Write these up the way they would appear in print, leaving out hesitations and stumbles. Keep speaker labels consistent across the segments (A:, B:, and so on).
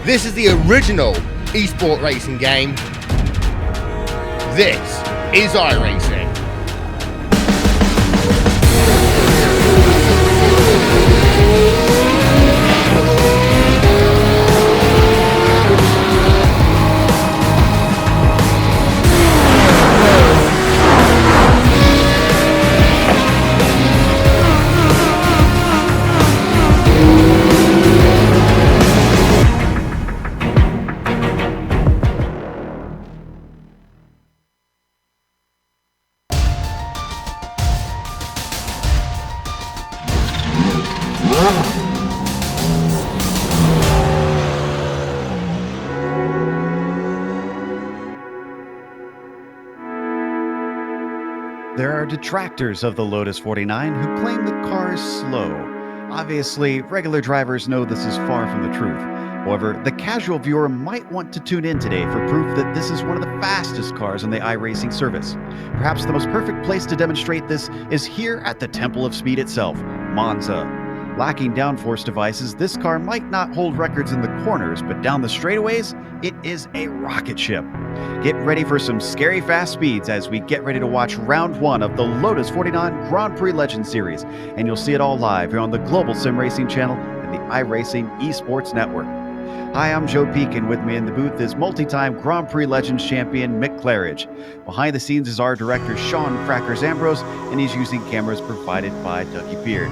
A: This is the original esport racing game. This is iRacing.
B: There are detractors of the Lotus 49 who claim the car is slow. Obviously, regular drivers know this is far from the truth. However, the casual viewer might want to tune in today for proof that this is one of the fastest cars on the iRacing service. Perhaps the most perfect place to demonstrate this is here at the Temple of Speed itself, Monza. Lacking downforce devices, this car might not hold records in the corners, but down the straightaways, it is a rocket ship. Get ready for some scary fast speeds as we get ready to watch round one of the Lotus 49 Grand Prix Legend Series, and you'll see it all live here on the Global SimRacing channel and the iRacing Esports Network. Hi, I'm Joe Peak, and with me in the booth is multi-time Grand Prix Legends champion Mick Claridge. Behind the scenes is our director Sean Crackers Ambrose, and he's using cameras provided by Dougie Beard.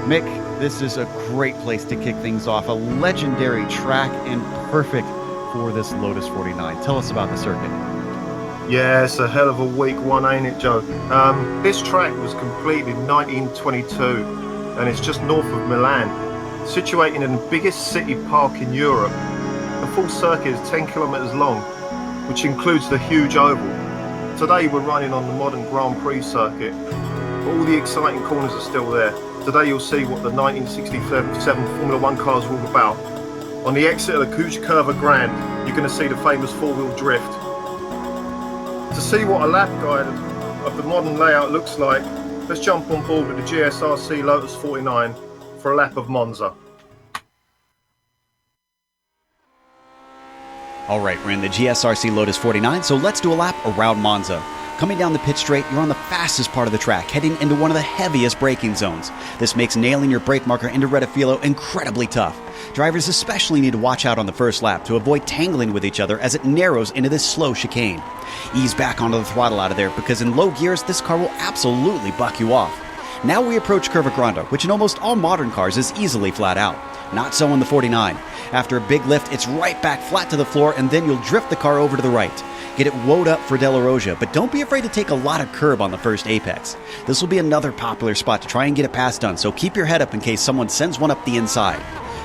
B: Mick, this is a great place to kick things off, a legendary track and perfect for this Lotus 49. Tell us about the circuit.
C: Yeah, it's a hell of a week one, ain't it, Joe? This track was completed in 1922 and it's just north of Milan. Situated in the biggest city park in Europe, the full circuit is 10 kilometres long, which includes the huge oval. Today we're running on the modern Grand Prix circuit, but all the exciting corners are still there. Today you'll see what the 1967 Formula One cars were all about. On the exit of the Curva Grand, you're going to see the famous four-wheel drift. To see what a lap guide of the modern layout looks like, let's jump on board with the GSRC Lotus 49 for a lap of Monza.
B: All right, we're in the GSRC Lotus 49, so let's do a lap around Monza. Coming down the pit straight, you're on the fastest part of the track, heading into one of the heaviest braking zones. This makes nailing your brake marker into Rettifilo incredibly tough. Drivers especially need to watch out on the first lap to avoid tangling with each other as it narrows into this slow chicane. Ease back onto the throttle out of there because in low gears, this car will absolutely buck you off. Now we approach Curva Grande, which in almost all modern cars is easily flat out. Not so in the 49. After a big lift, it's right back flat to the floor, and then you'll drift the car over to the right. Get it woed up for Della Rosa, but don't be afraid to take a lot of curb on the first apex. This will be another popular spot to try and get a pass done, so keep your head up in case someone sends one up the inside.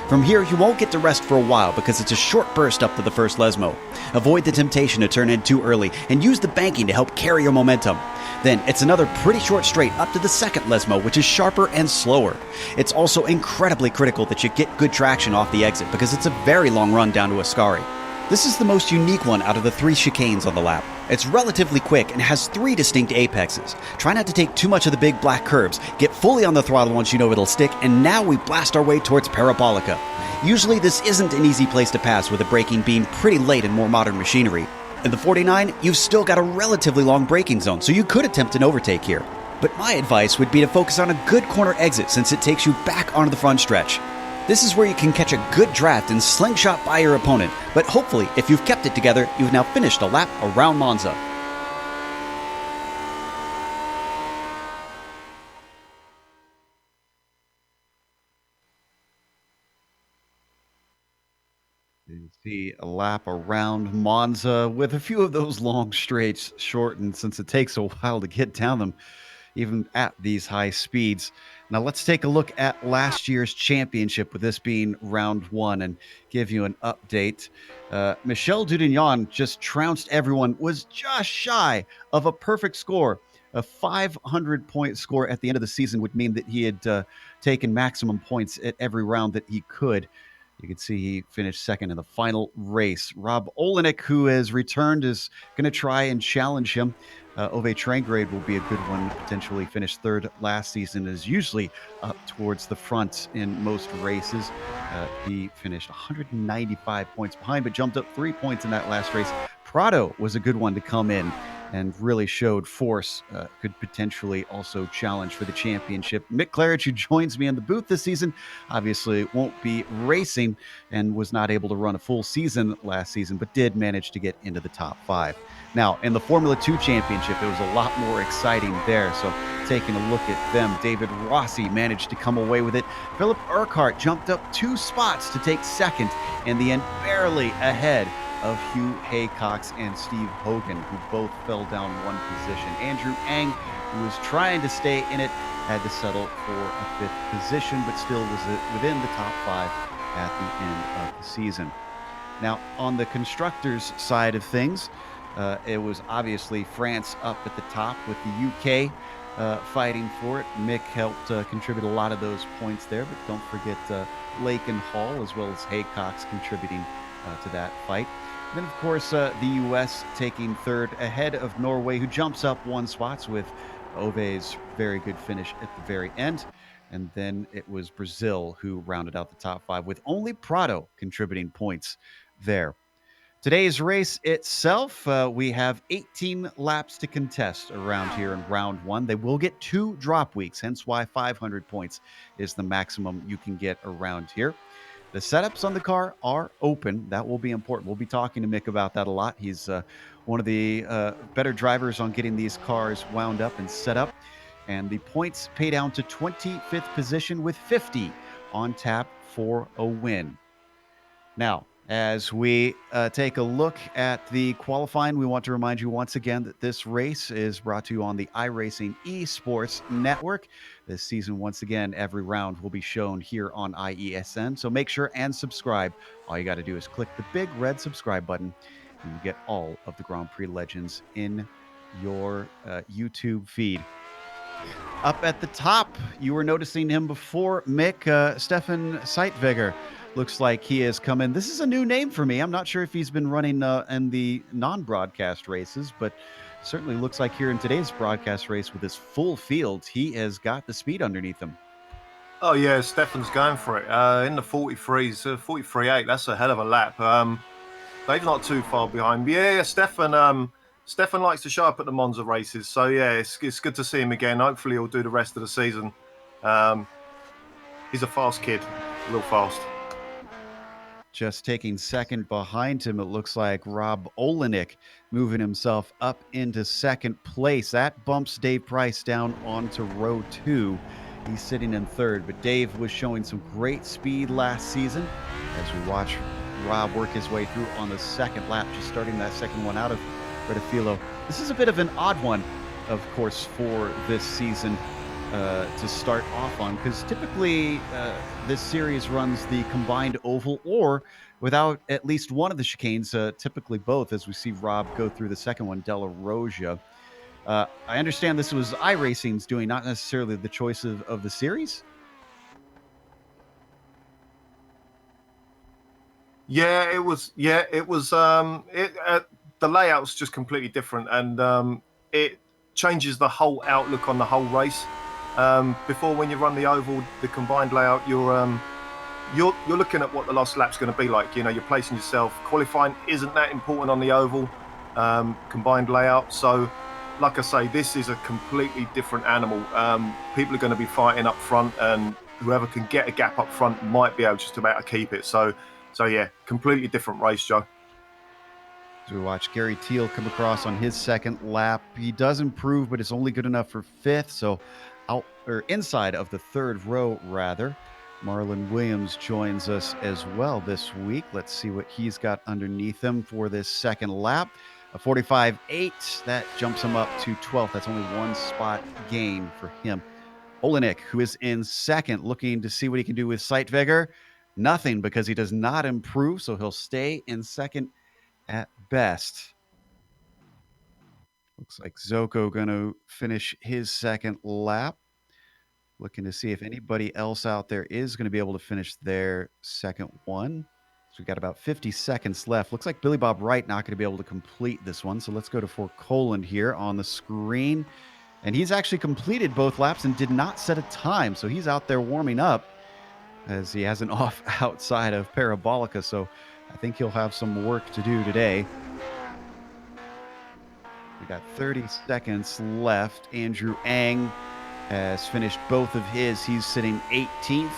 B: From here, you won't get to rest for a while because it's a short burst up to the first Lesmo. Avoid the temptation to turn in too early and use the banking to help carry your momentum. Then it's another pretty short straight up to the second Lesmo, which is sharper and slower. It's also incredibly critical that you get good traction off the exit because it's a very long run down to Ascari. This is the most unique one out of the 3 chicanes on the lap. It's relatively quick and has 3 distinct apexes. Try not to take too much of the big black curves, get fully on the throttle once you know it'll stick, and now we blast our way towards Parabolica. Usually this isn't an easy place to pass with the braking being pretty late in more modern machinery. In the 49, you've still got a relatively long braking zone, so you could attempt an overtake here. But my advice would be to focus on a good corner exit since it takes you back onto the front stretch. This is where you can catch a good draft and slingshot by your opponent, but hopefully, if you've kept it together, you've now finished a lap around Monza. You see a lap around Monza with a few of those long straights shortened since it takes a while to get down them, even at these high speeds. Now let's take a look at last year's championship, with this being round one, and give you an update. Michel Dudignon just trounced everyone, was just shy of a perfect score. A 500-point score at the end of the season would mean that he had taken maximum points at every round that he could. You can see he finished second in the final race. Rob Olenek, who has returned, is going to try and challenge him. Ove Trangrade will be a good one, potentially finished third last season, is usually up towards the front in most races. He finished 195 points behind, but jumped up 3 points in that last race. Prado was a good one to come in and really showed force, could potentially also challenge for the championship. Mick Claridge, who joins me in the booth this season, obviously won't be racing and was not able to run a full season last season, but did manage to get into the top 5. Now, in the Formula 2 Championship, it was a lot more exciting there. So, taking a look at them, David Rossi managed to come away with it. Philip Urquhart jumped up 2 spots to take second, in the end, barely ahead of Hugh Haycox and Steve Hogan, who both fell down 1 position. Andrew Ang, who was trying to stay in it, had to settle for a 5th position, but still was within the top 5 at the end of the season. Now, on the constructors' side of things, it was obviously France up at the top with the UK fighting for it. Mick helped contribute a lot of those points there, but don't forget Lake and Hall, as well as Haycox, contributing to that fight. Then, of course, the U.S. taking third ahead of Norway, who jumps up 1 spot with Ove's very good finish at the very end. And then it was Brazil who rounded out the top 5, with only Prado contributing points there. Today's race itself, we have 18 laps to contest around here in round 1. They will get 2 drop weeks, hence why 500 points is the maximum you can get around here. The setups on the car are open. That will be important. We'll be talking to Mick about that a lot. He's one of the better drivers on getting these cars wound up and set up. And the points pay down to 25th position with 50 on tap for a win. Now, as we take a look at the qualifying, we want to remind you once again that this race is brought to you on the iRacing Esports Network. This season, once again, every round will be shown here on IESN. So make sure and subscribe. All you got to do is click the big red subscribe button, and you get all of the Grand Prix legends in your YouTube feed. Up at the top, you were noticing him before, Mick, Stefan Zeitweger. Looks like he has come in. This is a new name for me. I'm not sure if he's been running in the non-broadcast races, but certainly looks like here in today's broadcast race with his full field, he has got the speed underneath him.
C: Oh yeah, Stefan's going for it. In the 43s, 43.8. That's a hell of a lap. Dave's not too far behind. Yeah, Stefan. Stefan likes to show up at the Monza races, so yeah, it's good to see him again. Hopefully, he'll do the rest of the season. He's a fast kid, real fast.
B: Just taking second behind him, it looks like Rob Olenek moving himself up into second place. That bumps Dave Price down onto row 2. He's sitting in third, but Dave was showing some great speed last season as we watch Rob work his way through on the second lap, just starting that second one out of Redafilo. This is a bit of an odd one, of course, for this season to start off on, because typically this series runs the combined oval or without at least one of the chicanes, typically both, as we see Rob go through the second one, Della Roja. I understand this was iRacing's doing, not necessarily the choice of the series.
C: Yeah, it was. Yeah, it was. The layout's just completely different, and it changes the whole outlook on the whole race. Before, when you run the oval, the combined layout, you're looking at what the last lap's going to be like. You know, you're placing yourself. Qualifying isn't that important on the oval combined layout. So, like I say, this is a completely different animal. People are going to be fighting up front, and whoever can get a gap up front might be able just about to keep it. So yeah, completely different race, Joe.
B: As we watch Gary Teal come across on his second lap, he does improve, but it's only good enough for 5th. So out or inside of the 3rd row, rather. Marlon Williams joins us as well this week. Let's see what he's got underneath him for this second lap. A 45.8, that jumps him up to 12th. That's only 1 spot gain for him. Olenek, who is in second, looking to see what he can do with Zeitweger. Nothing, because he does not improve, so he'll stay in second at best. Looks like Zoko going to finish his second lap. Looking to see if anybody else out there is going to be able to finish their second one. So we've got about 50 seconds left. Looks like Billy Bob Wright not going to be able to complete this one. So let's go to for Colin here on the screen. And he's actually completed both laps and did not set a time. So he's out there warming up as he has an off outside of Parabolica. So I think he'll have some work to do today. We got 30 seconds left. Andrew Ang has finished both of his. He's sitting 18th.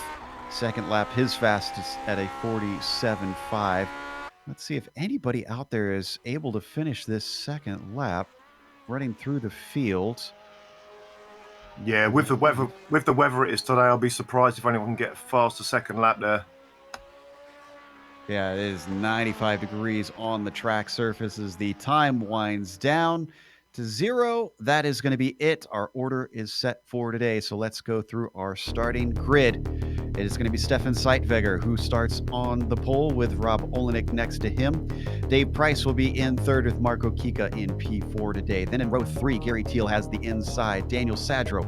B: Second lap, his fastest at a 47.5. Let's see if anybody out there is able to finish this second lap running through the field.
C: Yeah, with the weather it is today, I'll be surprised if anyone can get a faster second lap there.
B: Yeah, it is 95 degrees on the track surface as the time winds down to 0. That is going to be it. Our order is set for today. So let's go through our starting grid. It is going to be Stefan Zeitweger, who starts on the pole with Rob Olenek next to him. Dave Price will be in third with Marco Kika in P4 today. Then in row 3, Gary Thiel has the inside. Daniel Sadro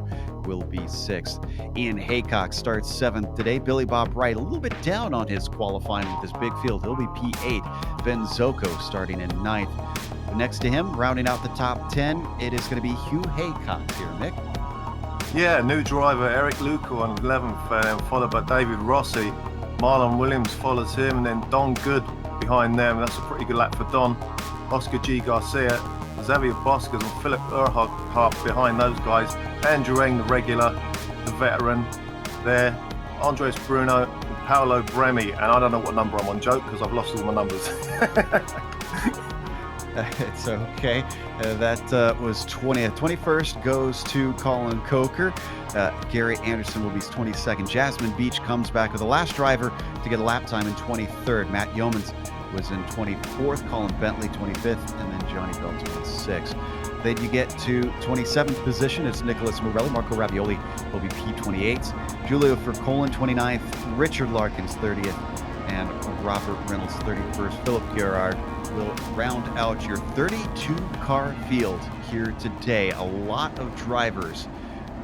B: will be 6th. Ian Haycock starts 7th today. Billy Bob Wright a little bit down on his qualifying with his big field. He'll be P8. Ben Zocco starting in 9th. Next to him, rounding out the top 10, it is going to be Hugh Haycock here, Nick.
C: Yeah, new driver Eric Luco on 11th, followed by David Rossi. Marlon Williams follows him, and then Don Good behind them. That's a pretty good lap for Don. Oscar G. Garcia, Xavier Boscas, and Philip Earhart behind those guys. Andrew Eng, the regular, the veteran there. Andres Bruno, and Paolo Bremi, and I don't know what number I'm on, Joke, because I've lost all my numbers.
B: It's okay. That was 20th. 21st goes to Colin Coker. Gary Anderson will be 22nd. Jasmine Beach comes back with the last driver to get a lap time in 23rd. Matt Yeomans was in 24th. Colin Bentley 25th. And then Johnny Bell 26th. Then you get to 27th position. It's Nicholas Morelli. Marco Ravioli will be P28. Julio Colin 29th. Richard Larkins 30th. And Robert Reynolds 31st. Philip Gerard will round out your 32-car field here today. A lot of drivers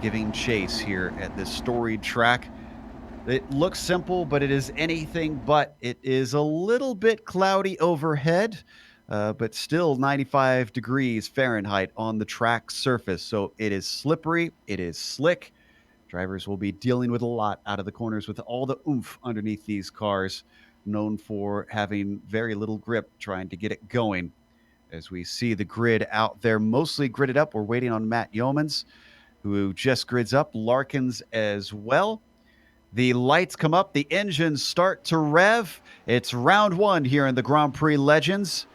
B: giving chase here at this storied track. It looks simple, but it is anything but. It is a little bit cloudy overhead, but still 95 degrees Fahrenheit on the track surface. So it is slippery, it is slick. Drivers will be dealing with a lot out of the corners with all the oomph underneath these cars, known for having very little grip trying to get it going. As we see the grid out there mostly gridded up, we're waiting on Matt Yeomans, who just grids up, Larkins as well. The lights come up, the engines start to rev. It's round 1 here in the Grand Prix Legends.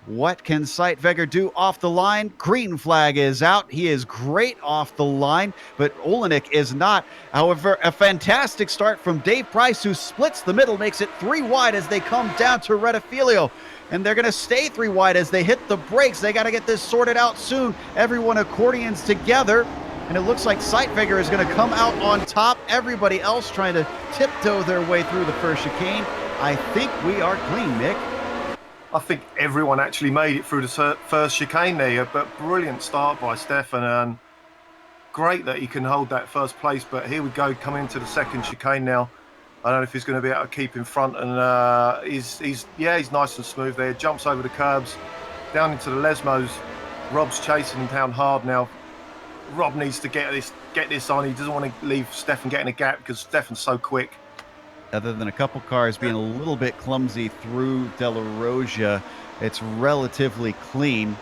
B: What can Zeitweger do off the line? Green flag is out. He is great off the line, but Olenek is not. However, a fantastic start from Dave Price, who splits the middle, makes it 3 wide as they come down to Rettifilio. And they're going to stay 3 wide as they hit the brakes. They got to get this sorted out soon. Everyone accordions together. And it looks like Zeitweger is going to come out on top. Everybody else trying to tiptoe their way through the first chicane. I think we are clean, Nick.
C: I think everyone actually made it through the first chicane there, but brilliant start by Stefan, and great that he can hold that first place. But here we go, coming into the second chicane now. I don't know if he's going to be able to keep in front, and he's nice and smooth there. Jumps over the curbs, down into the Lesmos. Rob's chasing him down hard now. Rob needs to get this on. He doesn't want to leave Stefan getting a gap because Stefan's so quick.
B: Other than a couple cars being a little bit clumsy through De La Roja, it's relatively clean.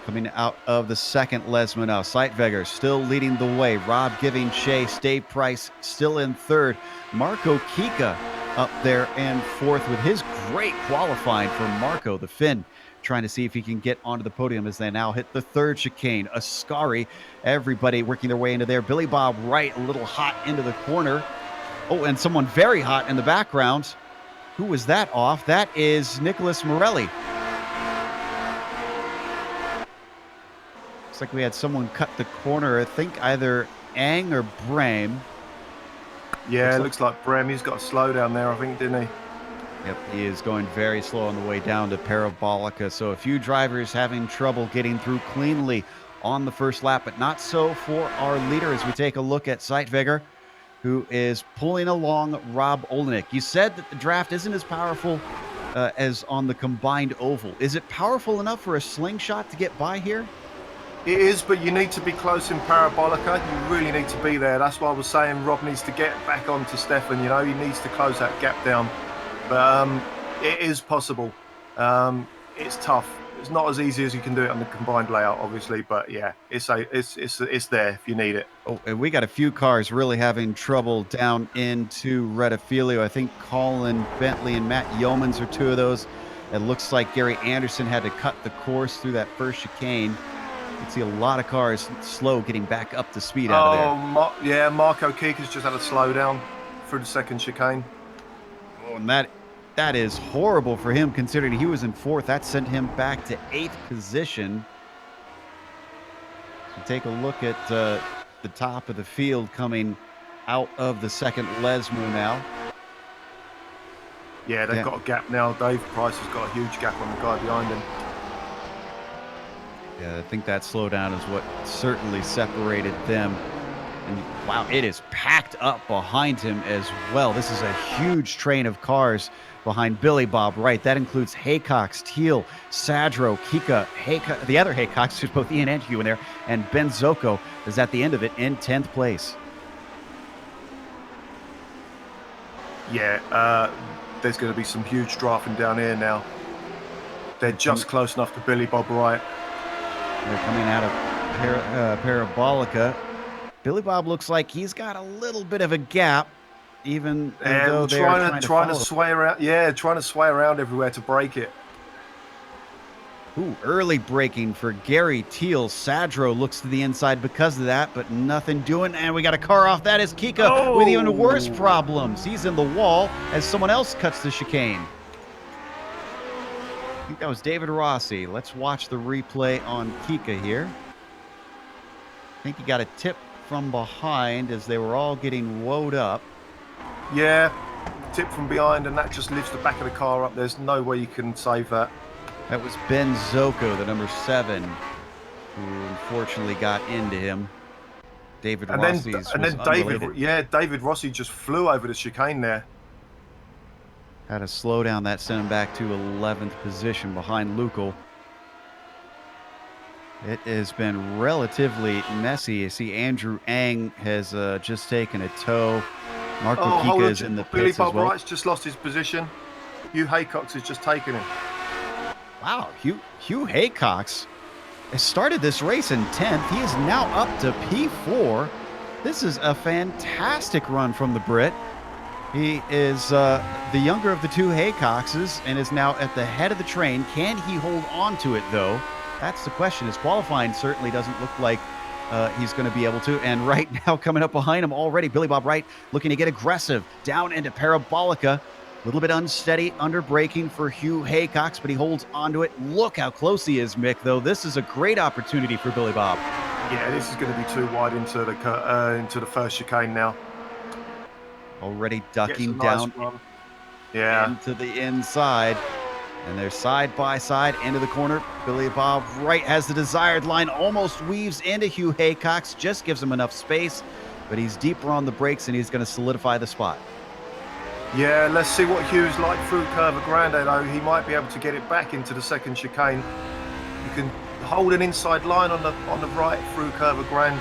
B: Coming out of the second Lesmo now, Zeitweger still leading the way. Rob giving chase. Dave Price still in third. Marco Kika up there in fourth with his great qualifying for Marco, the Finn, trying to see if he can get onto the podium as they now hit the third chicane. Ascari, everybody working their way into there. Billy Bob Wright a little hot into the corner. Oh, and someone very hot in the background. Who was that off? That is Nicholas Morelli. Looks like we had someone cut the corner. I think either Ang or Brame.
C: Yeah, looks like Brem. He's got a slow down there, I think, didn't he?
B: Yep, he is going very slow on the way down to Parabolica. So a few drivers having trouble getting through cleanly on the first lap, but not so for our leader as we take a look at Sightveger, who is pulling along Rob Olenek. You said that the draft isn't as powerful as on the combined oval. Is it powerful enough for a slingshot to get by here?
C: It is, but you need to be close in Parabolica. You really need to be there. That's why I was saying Rob needs to get back onto Stefan. You know, he needs to close that gap down. But it is possible. It's tough. It's not as easy as you can do it on the combined layout, obviously. But yeah, it's there if you need it.
B: Oh, and we got a few cars really having trouble down into Rettifilio. I think Colin Bentley and Matt Yeomans are two of those. It looks like Gary Anderson had to cut the course through that first chicane. You can see a lot of cars slow getting back up to speed out of there.
C: Yeah, Marco Kika's just had a slowdown through the second chicane.
B: Oh, and that is horrible for him considering he was in fourth. That sent him back to 8th position. So take a look at the top of the field coming out of the second Lesmo now.
C: Yeah, they've got a gap now. Dave Price has got a huge gap on the guy behind him.
B: Yeah, I think that slowdown is what certainly separated them. And wow, it is packed up behind him as well. This is a huge train of cars behind Billy Bob Wright. That includes Haycox, Teal, Sadro, Kika, the other Haycox, who's both Ian and Hugh in there, and Ben Zocco is at the end of it in 10th place.
C: Yeah, there's going to be some huge drafting down here now. They're just close enough to Billy Bob Wright.
B: They're coming out of Parabolica. Billy Bob looks like he's got a little bit of a gap, even though they're trying to
C: sway around. Yeah, trying to sway around everywhere to break it.
B: Ooh, early braking for Gary Teal. Sadro looks to the inside because of that, but nothing doing. And we got a car off. That is Kika with even worse problems. He's in the wall as someone else cuts the chicane. I think that was David Rossi. Let's watch the replay on Kika here. I think he got a tip from behind as they were all getting woed up.
C: Yeah, tip from behind, and that just lifts the back of the car up. There's no way you can save that.
B: That was Ben Zocco, the number 7, who unfortunately got into him. David Rossi's
C: David Rossi just flew over the chicane there.
B: Had a slowdown that sent him back to 11th position behind Lucal. It has been relatively messy. You see Andrew Ang has just taken a tow. Marco Kika is in the pits
C: Billy Bob
B: as well.
C: Wright's just lost his position. Hugh Haycox has just taken him.
B: Wow, Hugh Haycox has started this race in 10th. He is now up to P4. This is a fantastic run from the Brit. He is the younger of the two Haycoxes and is now at the head of the train. Can he hold on to it, though? That's the question. His qualifying certainly doesn't look like he's going to be able to. And right now, coming up behind him already, Billy Bob Wright looking to get aggressive down into Parabolica. A little bit unsteady under braking for Hugh Haycox, but he holds onto it. Look how close he is, Mick, though. This is a great opportunity for Billy Bob.
C: Yeah, this is going to be too wide into the first chicane now.
B: Already ducking down into the inside. And they're side by side into the corner. Billy Bob Wright has the desired line, almost weaves into Hugh Haycox, just gives him enough space, but he's deeper on the brakes and he's going to solidify the spot.
C: Yeah, let's see what Hugh's like through Curva Grande, though. He might be able to get it back into the second chicane. You can hold an inside line on the right through Curva Grande.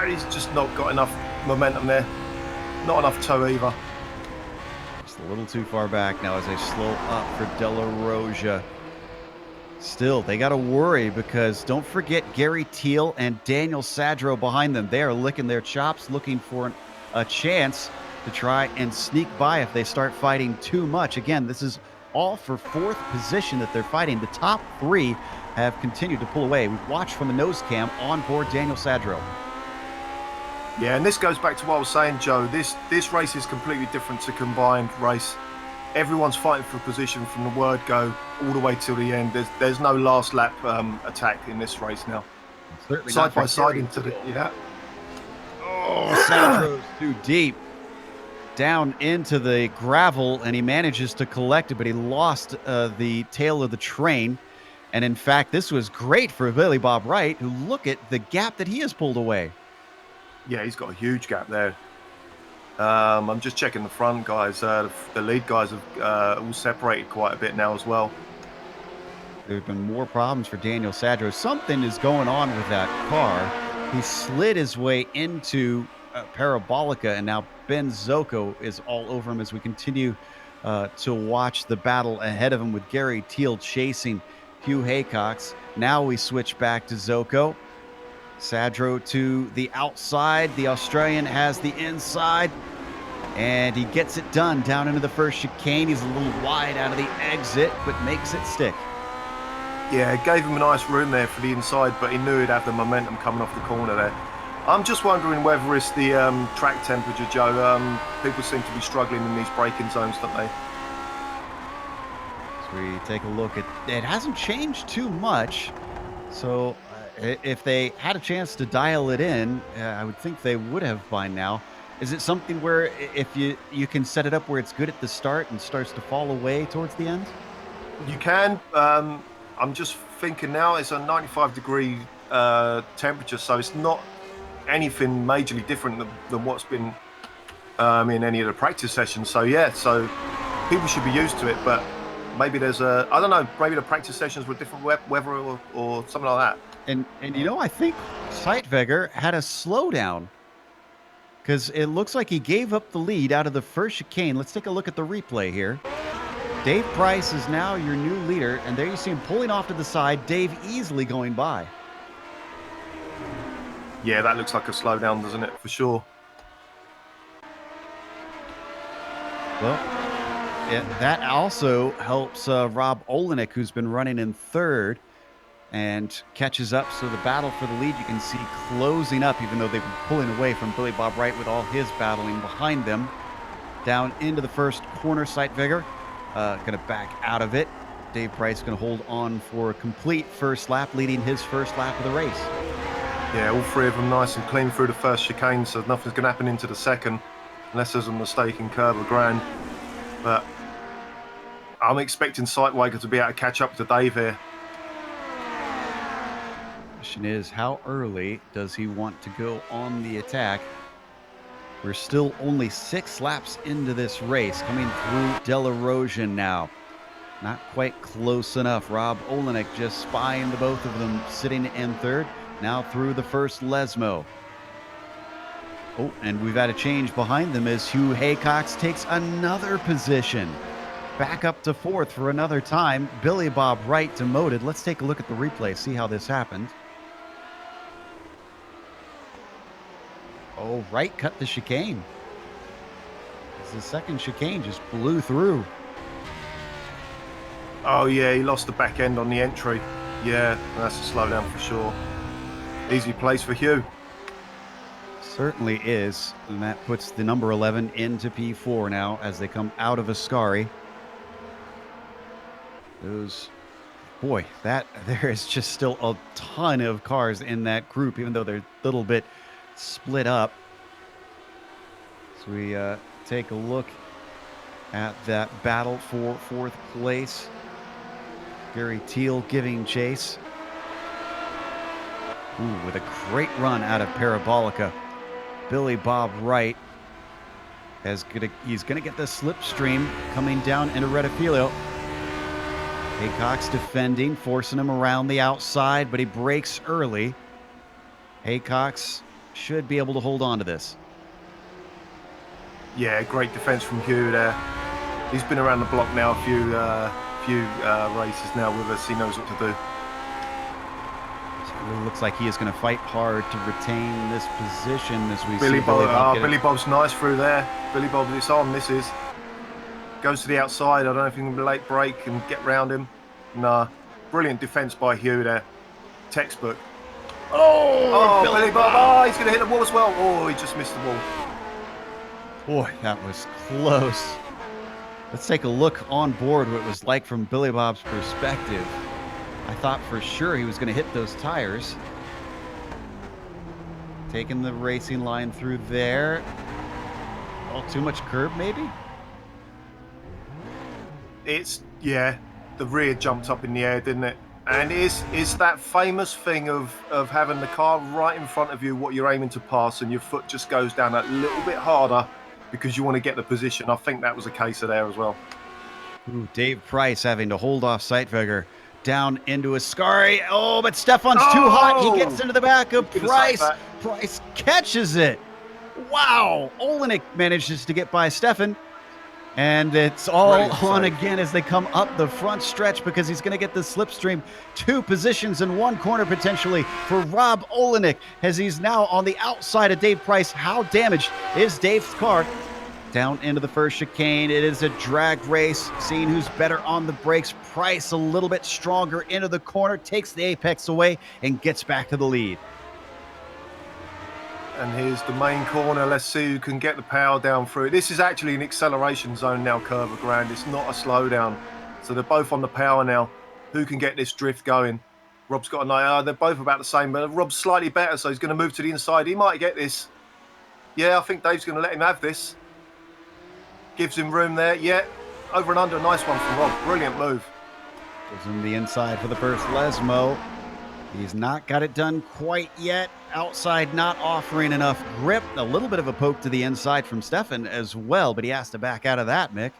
C: He's just not got enough momentum there. Not enough tow either.
B: Just a little too far back now as they slow up for De La Roja. Still, they got to worry because don't forget Gary Teal and Daniel Sadro behind them. They are licking their chops, looking for a chance to try and sneak by if they start fighting too much. Again, this is all for 4th position that they're fighting. The top 3 have continued to pull away. We've watched from the nose cam on board Daniel Sadro.
C: Yeah, and this goes back to what I was saying, Joe. This race is completely different to combined race. Everyone's fighting for position from the word go all the way till the end. There's no last lap attack in this race now.
B: Certainly
C: side by side into the
B: Oh, Sadro's too deep. Down into the gravel, and he manages to collect it, but he lost the tail of the train. And in fact, this was great for Billy Bob Wright, who look at the gap that he has pulled away.
C: Yeah, he's got a huge gap there. I'm just checking the front, guys. The lead guys have all separated quite a bit now as well.
B: There have been more problems for Daniel Sadro. Something is going on with that car. He slid his way into Parabolica, and now Ben Zocco is all over him as we continue to watch the battle ahead of him with Gary Teal chasing Hugh Haycox. Now we switch back to Zocco. Sadro to the outside. The Australian has the inside, and he gets it done down into the first chicane. He's a little wide out of the exit, but makes it stick.
C: Yeah, it gave him a nice room there for the inside, but he knew he'd have the momentum coming off the corner there. I'm just wondering whether it's the track temperature, Joe. People seem to be struggling in these braking zones, don't they?
B: So we take a look at it. Hasn't changed too much. So if they had a chance to dial it in, I would think they would have by now. Is it something where if you can set it up where it's good at the start and starts to fall away towards the end?
C: You can. I'm just thinking now it's a 95-degree temperature, so it's not anything majorly different than what's been in any of the practice sessions. So yeah, so people should be used to it, but maybe there's I don't know, maybe the practice sessions were different weather or something like that.
B: And I think Zeitweger had a slowdown because it looks like he gave up the lead out of the first chicane. Let's take a look at the replay here. Dave Price is now your new leader, and there you see him pulling off to the side. Dave easily going by.
C: Yeah, that looks like a slowdown, doesn't it? For sure.
B: Well, that also helps Rob Olenek, who's been running in third, and catches up. So the battle for the lead, you can see closing up, even though they've been pulling away from Billy Bob Wright with all his battling behind them. Down into the first corner, Zeitweger. Going to back out of it. Dave Price going to hold on for a complete first lap, leading his first lap of the race.
C: Yeah, all three of them nice and clean through the first chicane, so nothing's going to happen into the second, unless there's a mistake in curb or grand. But I'm expecting Zeitweger to be able to catch up to Dave here.
B: Question is, how early does he want to go on the attack? We're still only 6 laps into this race, coming through Delarosion now. Not quite close enough. Rob Olenek just spying the both of them, sitting in third. Now through the first Lesmo. Oh, and we've had a change behind them as Hugh Haycox takes another position. Back up to fourth for another time. Billy Bob Wright demoted. Let's take a look at the replay, see how this happened. Oh, Wright cut the chicane. The second chicane just blew through.
C: Oh yeah, he lost the back end on the entry. Yeah, that's a slowdown for sure. Easy place for Hugh.
B: Certainly is, and that puts the number 11 into P4 now as they come out of Ascari. There is just still a ton of cars in that group, even though they're a little bit split up. So we take a look at that battle for fourth place. Gary Teal giving chase. Ooh, with a great run out of Parabolica. Billy Bob Wright he's gonna get the slipstream coming down into Rettifilo. Haycox defending, forcing him around the outside, but he breaks early. Haycox should be able to hold on to this.
C: Yeah, great defense from Hugh there. He's been around the block now a few races now with us. He knows what to do.
B: So it looks like he is going to fight hard to retain this position as we
C: Billy
B: see Billy Bob.
C: Billy Bob's nice through there. Billy Bob, it's on. This is goes to the outside. I don't know if he can late break and get round him. Nah, brilliant defense by Hugh there. Textbook. Oh, Billy Bob. Oh, he's going to hit the wall as well. Oh, he just missed the wall.
B: Boy, that was close. Let's take a look on board what it was like from Billy Bob's perspective. I thought for sure he was going to hit those tires. Taking the racing line through there. Oh, too much curb maybe?
C: Yeah, the rear jumped up in the air, didn't it? And it's that famous thing of having the car right in front of you, what you're aiming to pass, and your foot just goes down that little bit harder because you want to get the position. I think that was a case of there as well.
B: Ooh, Dave Price having to hold off Sightfigure down into Ascari. Oh, but Stefan's too hot. He gets into the back of Price. Price catches it. Wow. Olenek manages to get by Stefan. And it's all on again as they come up the front stretch because he's going to get the slipstream. 2 positions in 1 corner potentially for Rob Olenek as he's now on the outside of Dave Price. How damaged is Dave's car? Down into the first chicane. It is a drag race, seeing who's better on the brakes. Price a little bit stronger into the corner, takes the apex away and gets back to the lead.
C: And here's the main corner. Let's see who can get the power down through it. This is actually an acceleration zone now, Curve of Grand. It's not a slowdown. So they're both on the power now. Who can get this drift going? Rob's got a night. They're both about the same, but Rob's slightly better, so he's going to move to the inside. He might get this. Yeah, I think Dave's going to let him have this. Gives him room there. Yeah, over and under. Nice one from Rob. Brilliant move.
B: Gives him the inside for the first Lesmo. He's not got it done quite yet. Outside not offering enough grip. A little bit of a poke to the inside from Stefan as well, but he has to back out of that, Mick.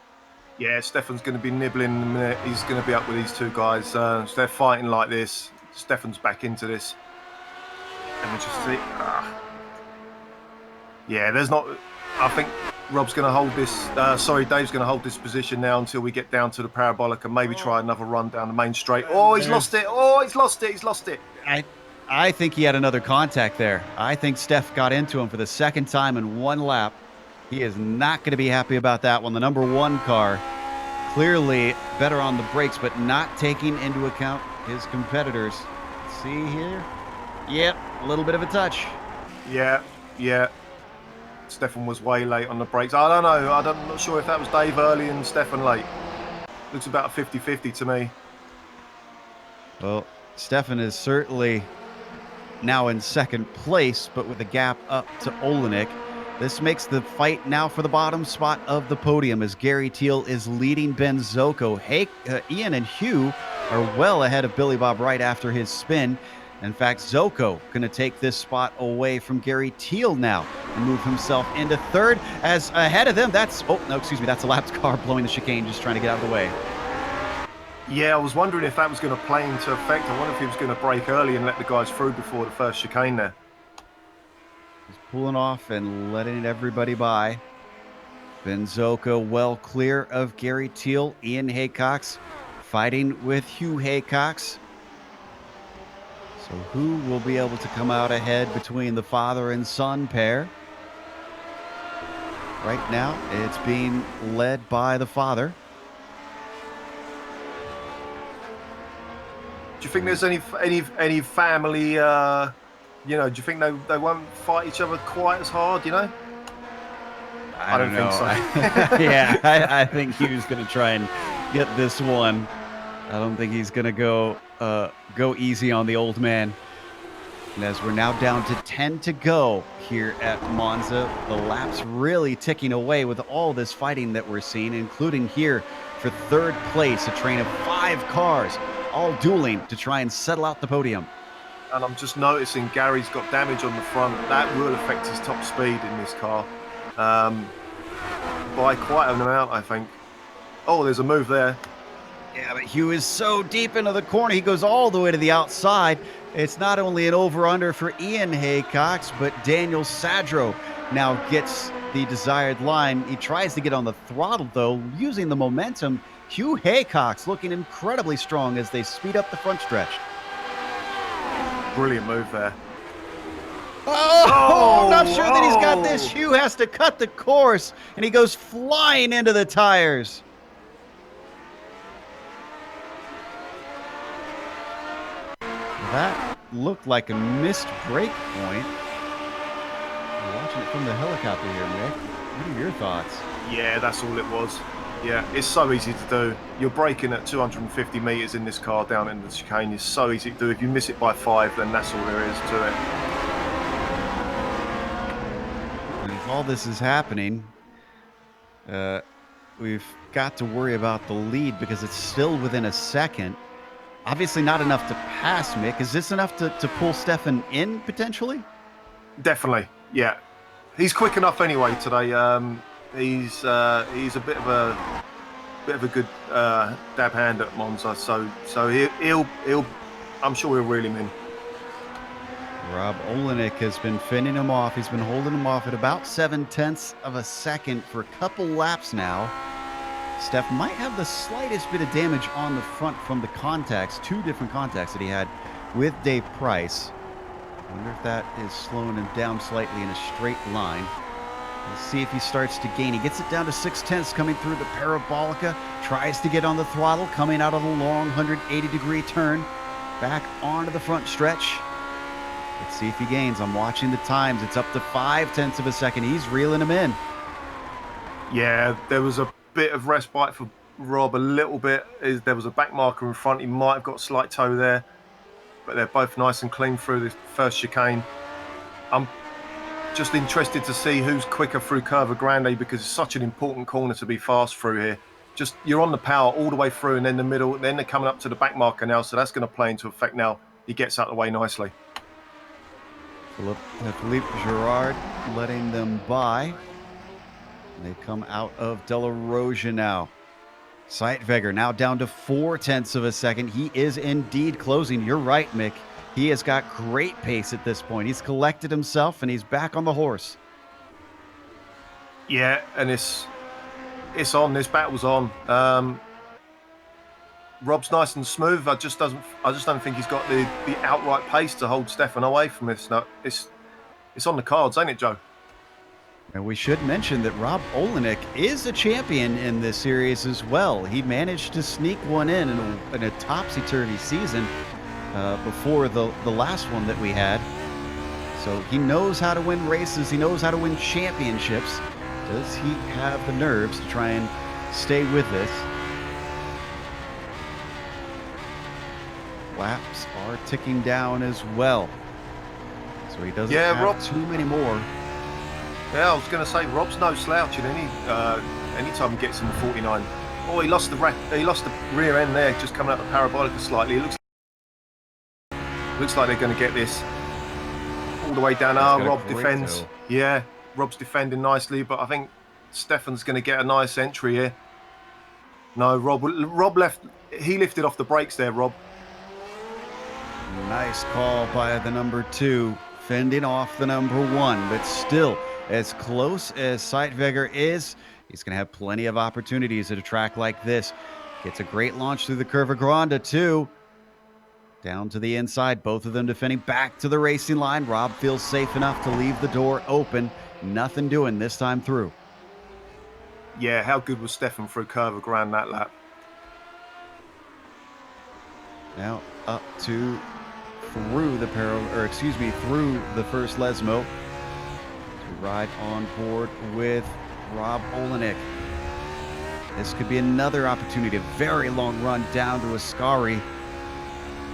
C: Yeah, Stefan's going to be nibbling in a minute. He's going to be up with these 2 guys. So they're fighting like this. Stefan's back into this. And we just see... Yeah, there's not... I think Rob's going to hold this... Dave's going to hold this position now until we get down to the parabolic and maybe try another run down the main straight. Oh, he's lost it. Oh, he's lost it. He's lost it.
B: I think he had another contact there. I think Steph got into him for the 2nd time in 1 lap. He is not going to be happy about that one. The number 1 car, clearly better on the brakes, but not taking into account his competitors. See here? Yep, a little bit of a touch.
C: Yeah. Stefan was way late on the brakes. I don't know. I'm not sure if that was Dave early and Stefan late. Looks about a 50-50 to me.
B: Well, Stefan is certainly now in 2nd place, but with a gap up to Olenek. This makes the fight now for the bottom spot of the podium as Gary Teal is leading Ben Zocco. Ian and Hugh are well ahead of Billy Bob Wright after his spin. In fact, Zocco going to take this spot away from Gary Teal now and move himself into 3rd. As ahead of them, that's a lapped car blowing the chicane, just trying to get out of the way.
C: Yeah, I was wondering if that was going to play into effect. I wonder if he was going to brake early and let the guys through before the first chicane there.
B: He's pulling off and letting everybody by. Ben Zocco well clear of Gary Teal. Ian Haycox fighting with Hugh Haycox. So who will be able to come out ahead between the father and son pair? Right now, it's being led by the father.
C: Do you think there's any family, do you think they won't fight each other quite as hard,
B: I don't think so. Yeah, I think Hugh's going to try and get this one. I don't think he's going to go easy on the old man. And as we're now down to 10 to go here at Monza, the laps really ticking away with all this fighting that we're seeing, including here for 3rd place, a train of 5 cars, all dueling to try and settle out the podium.
C: And I'm just noticing Gary's got damage on the front. That will affect his top speed in this car by quite an amount, I think. Oh, there's a move there.
B: Yeah, but Hugh is so deep into the corner. He goes all the way to the outside. It's not only an over-under for Ian Haycox, but Daniel Sadro now gets the desired line. He tries to get on the throttle, though, using the momentum. Hugh Haycox looking incredibly strong as they speed up the front stretch.
C: Brilliant move there.
B: Oh, not sure that he's got this. Hugh has to cut the course, and he goes flying into the tires. That looked like a missed break point. We're watching it from the helicopter here, Nick. What are your thoughts?
C: Yeah, that's all it was. Yeah, it's so easy to do. You're braking at 250 metres in this car down in the chicane. It's so easy to do. If you miss it by 5, then that's all there is to it.
B: And if all this is happening, we've got to worry about the lead because it's still within a second Obviously not enough to pass, Mick. Is this enough to pull Stefan in, potentially?
C: Definitely, yeah. He's quick enough anyway today. He's a bit of a good dab hand at Monza, so he'll I'm sure he'll reel him in.
B: Rob Olenek has been fending him off. He's been holding him off at about 0.7 of a second for a couple laps now. Steph might have the slightest bit of damage on the front from the contacts, 2 different contacts that he had with Dave Price. I wonder if that is slowing him down slightly in a straight line. Let's see if he starts to gain. He gets it down to 0.6 coming through the Parabolica. Tries to get on the throttle, coming out of the long 180-degree turn. Back onto the front stretch. Let's see if he gains. I'm watching the times. It's up to 0.5 of a second. He's reeling him in.
C: Yeah, there was a bit of respite for Rob, a little bit. There was a back marker in front. He might have got a slight toe there, but they're both nice and clean through the first chicane. I'm just interested to see who's quicker through Curva Grande, because it's such an important corner to be fast through here. Just, you're on the power all the way through, and then the middle, then they're coming up to the back marker now, so that's going to play into effect now. He gets out of the way nicely.
B: Philippe Girard letting them by. They come out of De La Roja now. Sightweger now down to 0.4 of a second. He is indeed closing. You're right, Mick. He has got great pace at this point. He's collected himself, and he's back on the horse.
C: Yeah, and it's on. This battle's on. Rob's nice and smooth. I just don't think he's got the outright pace to hold Stefan away from this. No, it's on the cards, ain't it, Joe?
B: And we should mention that Rob Olenek is a champion in this series as well. He managed to sneak one in a topsy-turvy season before the last one that we had. So he knows how to win races. He knows how to win championships. Does he have the nerves to try and stay with this? Laps are ticking down as well. So he doesn't have too many more.
C: Yeah, I was going to say, Rob's no slouch in any time he gets in the 49. Oh, he lost the rear end there, just coming out the Parabolica slightly. It looks like they're going to get this all the way down. Rob defends. Yeah, Rob's defending nicely, but I think Stefan's going to get a nice entry here. No, Rob left. He lifted off the brakes there, Rob.
B: Nice call by the number 2, fending off the number 1, but still, as close as Sightweger is, he's going to have plenty of opportunities at a track like this. Gets a great launch through the Curva Grande, too. Down to the inside, both of them defending back to the racing line. Rob feels safe enough to leave the door open. Nothing doing this time through.
C: Yeah, how good was Stefan through Curva Grande that lap?
B: Now up to through the through the first Lesmo to ride on board with Rob Olenek. This could be another opportunity, a very long run down to Ascari.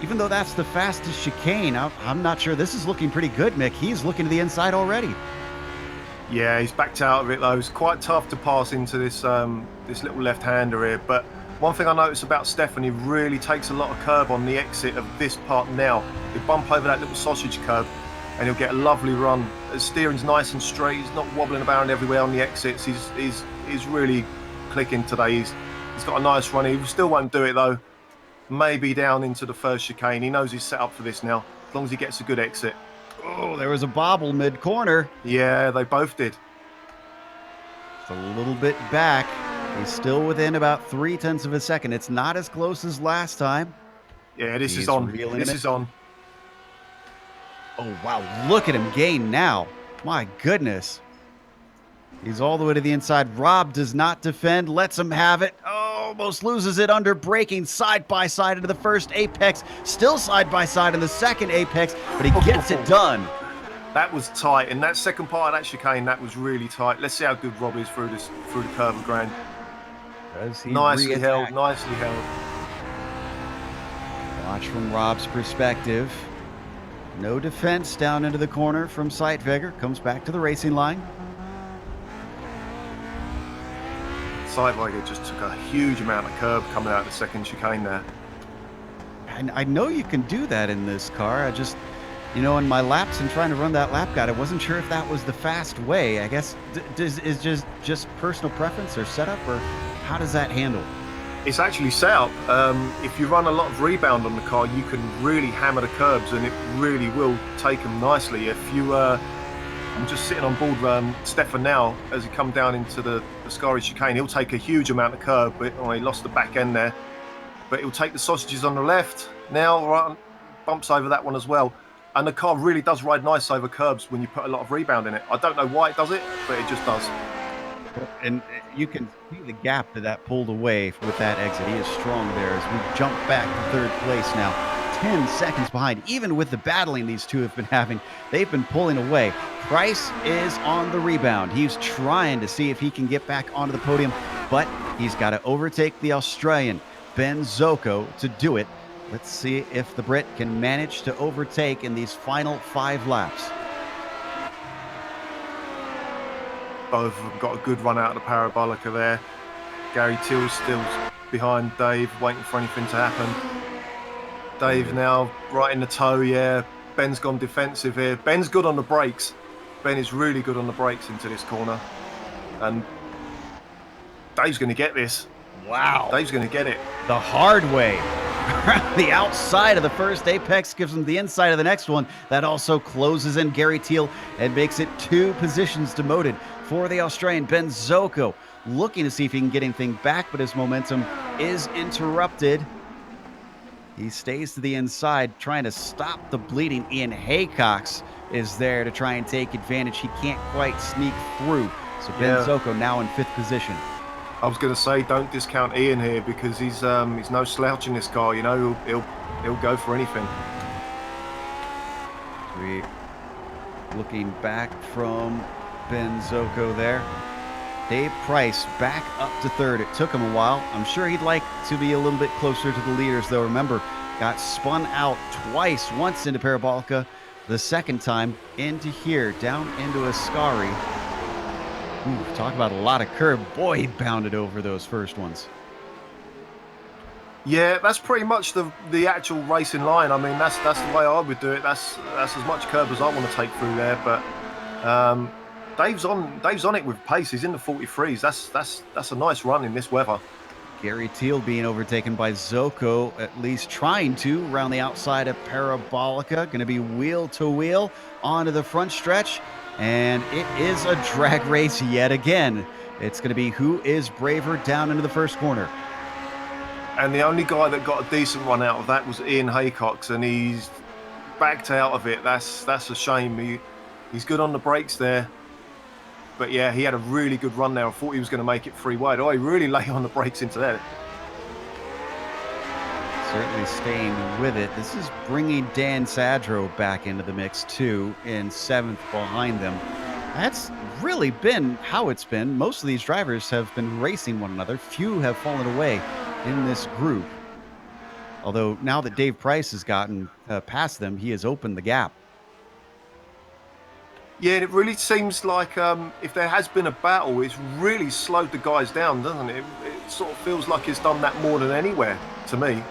B: Even though that's the fastest chicane, I'm not sure. This is looking pretty good, Mick. He's looking to the inside already.
C: Yeah, he's backed out of it though. It's quite tough to pass into this this little left-hander here. But one thing I noticed about Stefan, he really takes a lot of curb on the exit of this part now. He'll bump over that little sausage curb and he'll get a lovely run. His steering's nice and straight. He's not wobbling about everywhere on the exits. He's really clicking today. He's got a nice run. He still won't do it though. Maybe down into the first chicane. He knows he's set up for this now, as long as he gets a good exit.
B: Oh, there was a bobble mid-corner.
C: Yeah, they both did.
B: It's a little bit back. He's still within about 0.3 of a second. It's not as close as last time.
C: Yeah, this is on. This is on.
B: Oh, wow. Look at him gain now. My goodness. He's all the way to the inside. Rob does not defend. Lets him have it. Oh, almost loses it under braking. Side by side into the first apex. Still side by side in the second apex, but he gets it done.
C: That was tight. And that second part of that chicane, that was really tight. Let's see how good Rob is through the Curva Grande. Nicely held. Nicely held.
B: Watch from Rob's perspective. No defense down into the corner from Sightweger. Comes back to the racing line.
C: Sightweger just took a huge amount of curb coming out of the second chicane there.
B: I know you can do that in this car. I just, in my laps and trying to run that lap guide, I wasn't sure if that was the fast way. I guess is just personal preference or setup, or how does that handle?
C: It's actually set up. If you run a lot of rebound on the car, you can really hammer the curbs, and it really will take them nicely. If you, I'm just sitting on board Stefan now as he come down into the Scari chicane. He'll take a huge amount of curb, but he lost the back end there. But he'll take the sausages on the left now, right, bumps over that one as well. And the car really does ride nice over curbs when you put a lot of rebound in it. I don't know why it does it, but it just does.
B: And you can see the gap that pulled away with that exit. He is strong there as we jump back to third place now. 10 seconds behind. Even with the battling these two have been having, they've been pulling away. Price is on the rebound. He's trying to see if he can get back onto the podium, but he's got to overtake the Australian, Ben Zocco, to do it. Let's see if the Brit can manage to overtake in these final 5 laps.
C: Both of them got a good run out of the Parabolica there. Gary Till's still behind Dave, waiting for anything to happen. Dave now right in the toe, yeah. Ben's gone defensive here. Ben's good on the brakes. Ben is really good on the brakes into this corner. And Dave's going to get this.
B: Wow.
C: Dave's going to get it.
B: The hard way. The outside of the first apex gives him the inside of the next one. That also closes in Gary Teal and makes it 2 positions demoted for the Australian. Ben Zocco looking to see if he can get anything back, but his momentum is interrupted. He stays to the inside, trying to stop the bleeding. Ian Haycox is there to try and take advantage. He can't quite sneak through. So Ben Zocco now in 5th position.
C: I was going to say, don't discount Ian here, because he's no slouch in this car. He'll go for anything. Looking back from Ben Zocco there. Dave Price back up to 3rd. It took him a while. I'm sure he'd like to be a little bit closer to the leaders, though. Remember, got spun out twice, once into Parabolica, the second time into here, down into a Scari. Ooh, talk about a lot of curb. Boy, he bounded over those first ones. Yeah, that's pretty much the actual racing line. I mean, that's the way I would do it. That's as much curb as I want to take through there. But Dave's on it with pace. He's in the 43s. That's a nice run in this weather.
B: Gary Teal being overtaken by Zocco, at least trying to, around the outside of Parabolica. Going to be wheel to wheel onto the front stretch. And it is a drag race yet again. It's going to be who is braver down into the first corner.
C: And the only guy that got a decent run out of that was Ian Haycox, and he's backed out of it. That's a shame. He's good on the brakes there. But yeah, he had a really good run there. I thought he was going to make it 3 wide. Oh, he really lay on the brakes into that.
B: Certainly staying with it. This is bringing Dan Sadro back into the mix too, in 7th behind them. That's really been how it's been. Most of these drivers have been racing one another. Few have fallen away in this group. Although now that Dave Price has gotten past them, he has opened the gap.
C: Yeah, and it really seems like if there has been a battle, it's really slowed the guys down, doesn't it? It sort of feels like it's done that more than anywhere to me.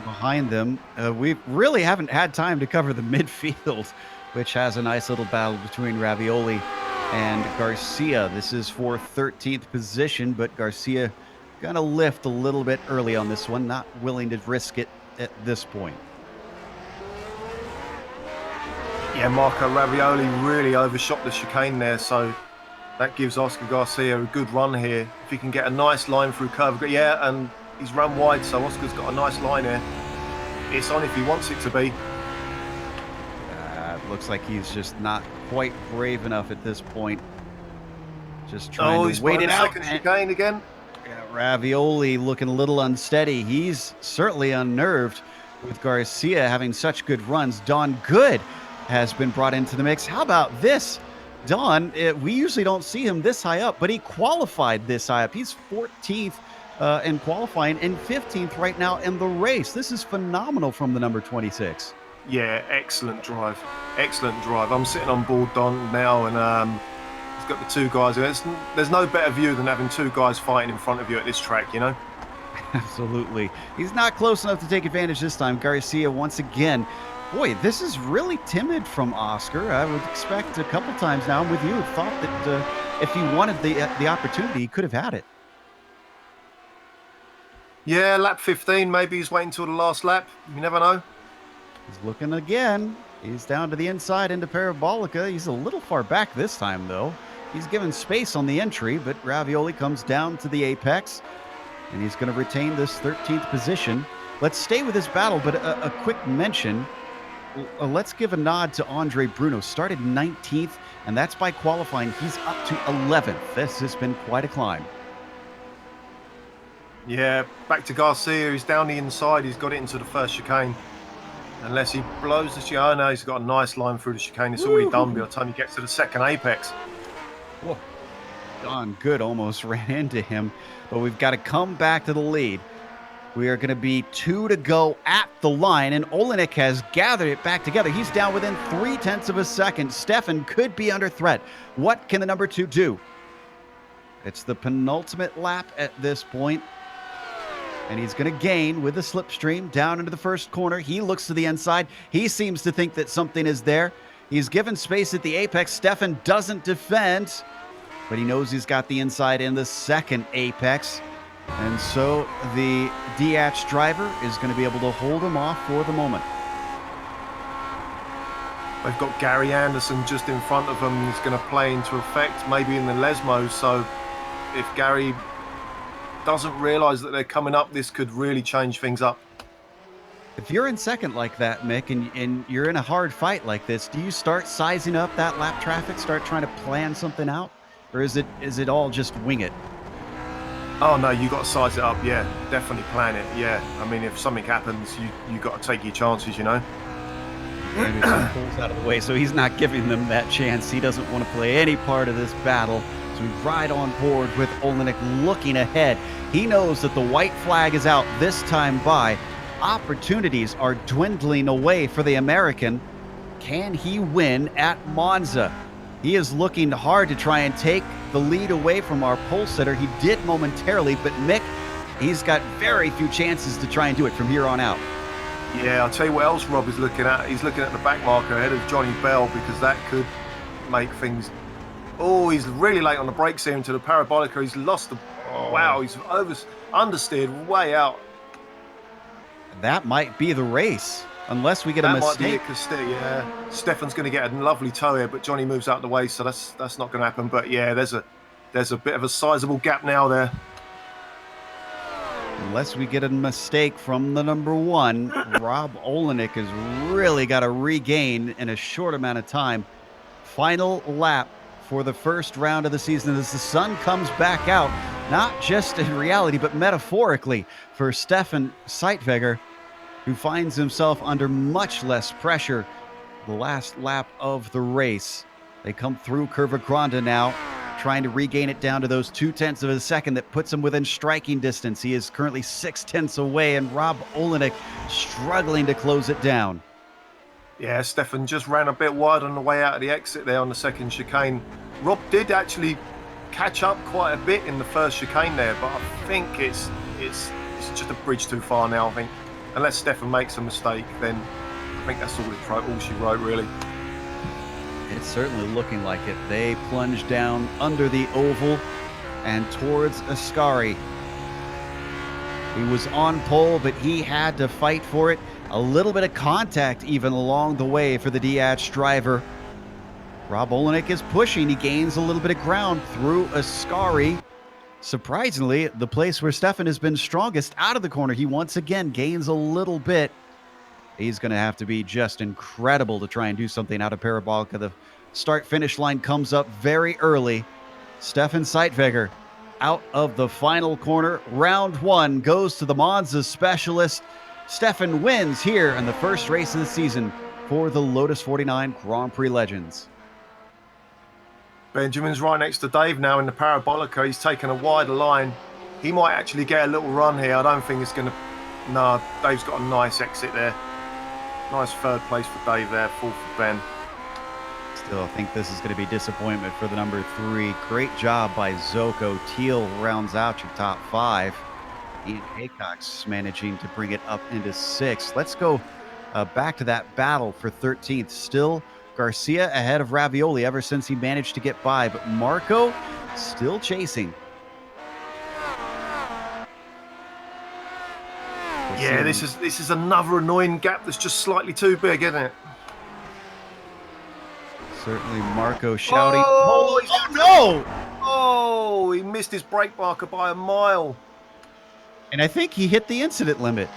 B: Behind them, we really haven't had time to cover the midfield, which has a nice little battle between Ravioli and Garcia. This is for 13th position, but Garcia gonna lift a little bit early on this one, not willing to risk it at this point.
C: Yeah, Marco Ravioli really overshot the chicane there, so that gives Oscar Garcia a good run here. If he can get a nice line through curve, yeah, and he's run wide, so Oscar's got a nice line here. It's on if he wants it to be.
B: Looks like he's just not quite brave enough at this point. Just trying to wait it out.
C: Second chicane again.
B: Yeah, Ravioli looking a little unsteady. He's certainly unnerved with Garcia having such good runs. Don Good has been brought into the mix. How about this? Don, we usually don't see him this high up, but he qualified this high up. He's 14th in qualifying and 15th right now in the race. This is phenomenal from the number 26.
C: Yeah, excellent drive. Excellent drive. I'm sitting on board Don now, and he's got the 2 guys. There's no better view than having 2 guys fighting in front of you at this track, you know?
B: Absolutely. He's not close enough to take advantage this time. Garcia once again. Boy, this is really timid from Oscar. I would expect a couple times now. I'm with you. Thought that if he wanted the opportunity, he could have had it.
C: Yeah, lap 15. Maybe he's waiting till the last lap. You never know.
B: He's looking again. He's down to the inside into Parabolica. He's a little far back this time, though. He's given space on the entry, but Ravioli comes down to the apex, and he's going to retain this 13th position. Let's stay with this battle, but a quick mention. Let's give a nod to Andre Bruno. Started 19th, and that's by qualifying. He's up to 11th. This has been quite a climb.
C: Yeah, back to Garcia. He's down the inside. He's got it into the first chicane. Unless he blows the chicane. Oh, no, he's got a nice line through the chicane. It's already done by the time he gets to the second apex.
B: Whoa. Don Good almost ran into him, but we've got to come back to the lead. We are going to be 2 to go at the line, and Olenek has gathered it back together. He's down within 0.3 of a second. Stefan could be under threat. What can the number 2 do? It's the penultimate lap at this point, and he's going to gain with the slipstream down into the first corner. He looks to the inside. He seems to think that something is there. He's given space at the apex. Stefan doesn't defend, but he knows he's got the inside in the second apex. And so the DH driver is going to be able to hold him off for the moment.
C: They've got Gary Anderson just in front of them. He's going to play into effect, maybe in the Lesmo. So if Gary doesn't realise that they're coming up, this could really change things up.
B: If you're in second like that, Mick, and you're in a hard fight like this, do you start sizing up that lap traffic, start trying to plan something out? Or is it all just wing it?
C: Oh, no, you got to size it up, yeah. Definitely plan it, yeah. I mean, if something happens, you got to take your chances, you know?
B: Anderson pulls out of the way, so he's not giving them that chance. He doesn't want to play any part of this battle. So we ride on board with Olenek looking ahead. He knows that the white flag is out this time by. Opportunities are dwindling away for the American. Can he win at Monza? He is looking hard to try and take the lead away from our pole sitter. He did momentarily, but Mick, he's got very few chances to try and do it from here on out.
C: Yeah, I'll tell you what else Rob is looking at. He's looking at the back marker ahead of Johnny Bell, because that could make things... Oh, he's really late on the brakes here into the Parabolica. He's lost the... Oh. Wow, he's understeered way out.
B: That might be the race, unless we get a mistake.
C: That might be it, yeah. Stefan's going to get a lovely tow here, but Johnny moves out of the way, so that's not going to happen. But yeah, there's a bit of a sizable gap now there.
B: Unless we get a mistake from the number 1, Rob Olenek has really got to regain in a short amount of time. Final lap for the first round of the season as the sun comes back out, not just in reality, but metaphorically for Stefan Zeitweger, who finds himself under much less pressure the last lap of the race. They come through Curva Grande now, trying to regain it down to those 0.2 of a second that puts him within striking distance. He is currently 0.6 away, and Rob Olenek struggling to close it down.
C: Yeah, Stefan just ran a bit wide on the way out of the exit there on the second chicane. Rob did actually catch up quite a bit in the first chicane there, but I think it's just a bridge too far now, I think. Unless Stefan makes a mistake, then I think that's all she wrote, really.
B: It's certainly looking like it. They plunge down under the oval and towards Ascari. He was on pole, but he had to fight for it. A little bit of contact even along the way for the DH driver. Rob Olenek is pushing. He gains a little bit of ground through Ascari. Surprisingly, the place where Stefan has been strongest out of the corner, he once again gains a little bit. He's going to have to be just incredible to try and do something out of Parabolica. The start-finish line comes up very early. Stefan Zeitweger out of the final corner. Round 1 goes to the Monza specialist. Stefan wins here in the first race of the season for the Lotus 49 Grand Prix Legends.
C: Benjamin's right next to Dave now in the Parabolica. He's taken a wider line. He might actually get a little run here. I don't think it's going to... No, Dave's got a nice exit there. Nice third place for Dave there, 4th for Ben.
B: Still, I think this is going to be disappointment for the number 3. Great job by Zoko. Teal rounds out your top 5. Ian Haycock's managing to bring it up into 6th. Let's go back to that battle for 13th. Still Garcia ahead of Ravioli ever since he managed to get by, but Marco still chasing.
C: Yeah, this is another annoying gap that's just slightly too big, isn't it?
B: Certainly Marco shouting.
C: Oh,
B: no!
C: Oh, he missed his brake marker by a mile.
B: And I think he hit the incident limit.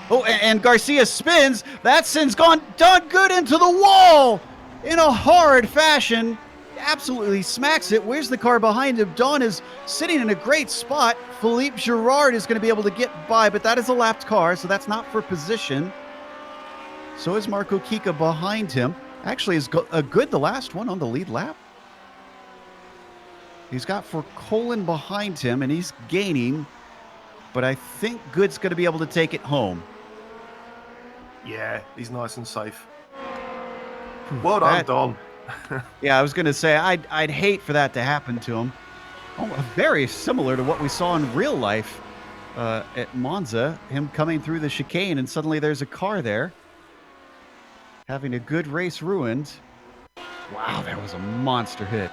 B: Oh, and Garcia spins. That sends done good into the wall in a hard fashion. Absolutely smacks it. Where's the car behind him? Don is sitting in a great spot. Philippe Girard is going to be able to get by, but that is a lapped car, so that's not for position. So is Marco Kika behind him. Actually, is good the last one on the lead lap. He's got for Colin behind him, and he's gaining. But I think Good's going to be able to take it home.
C: Yeah, he's nice and safe. Well done, Don.
B: Yeah, I was going to say, I'd hate for that to happen to him. Oh, very similar to what we saw in real life at Monza, him coming through the chicane, and suddenly there's a car there. Having a good race ruined. Wow, that was a monster hit.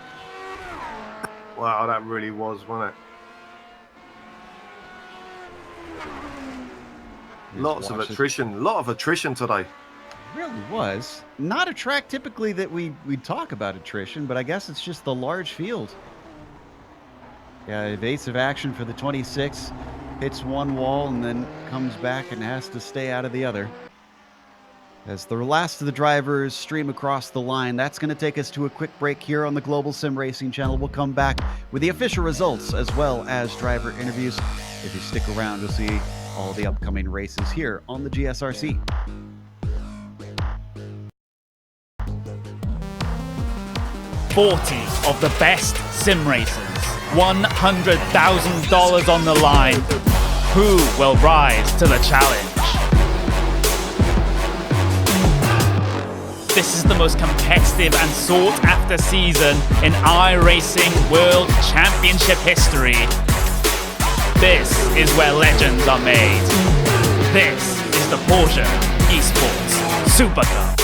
C: Wow, that really was, wasn't it? Lots of attrition today.
B: It really was. Not a track typically that we talk about attrition, but I guess it's just the large field. Yeah, evasive action for the 26. Hits one wall and then comes back and has to stay out of the other. As the last of the drivers stream across the line, that's going to take us to a quick break here on the Global Sim Racing channel. We'll come back with the official results as well as driver interviews. If you stick around, you'll see all the upcoming races here on the GSRC.
D: "40 of the best sim racers, $100,000 on the line. Who will rise to the challenge?" This is the most competitive and sought-after season in iRacing World Championship history. This is where legends are made. This is the Porsche Esports Super Cup.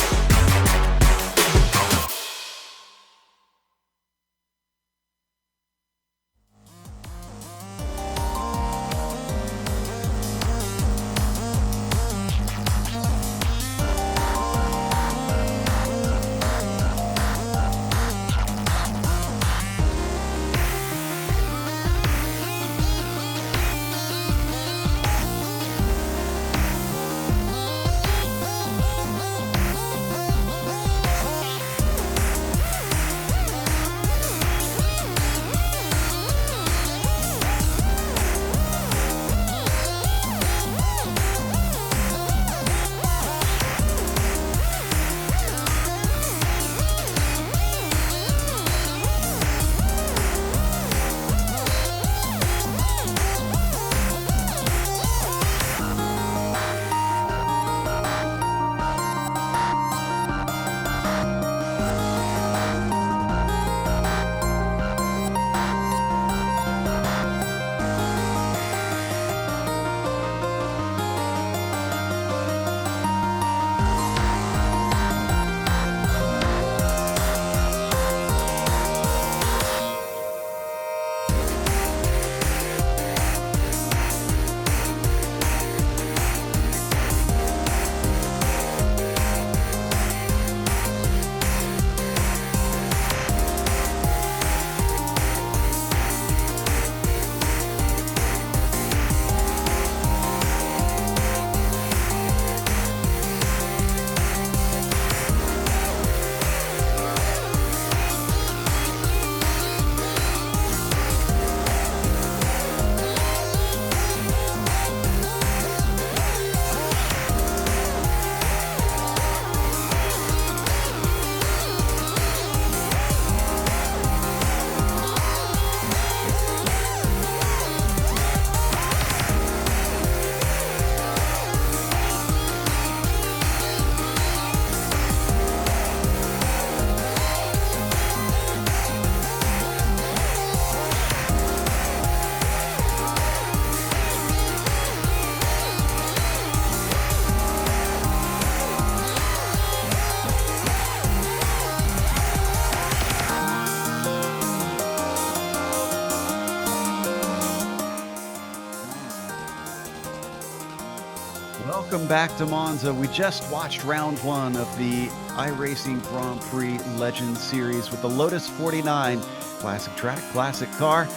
B: Welcome back to Monza. We just watched round one of the iRacing Grand Prix Legends Series with the Lotus 49. Classic track, classic car,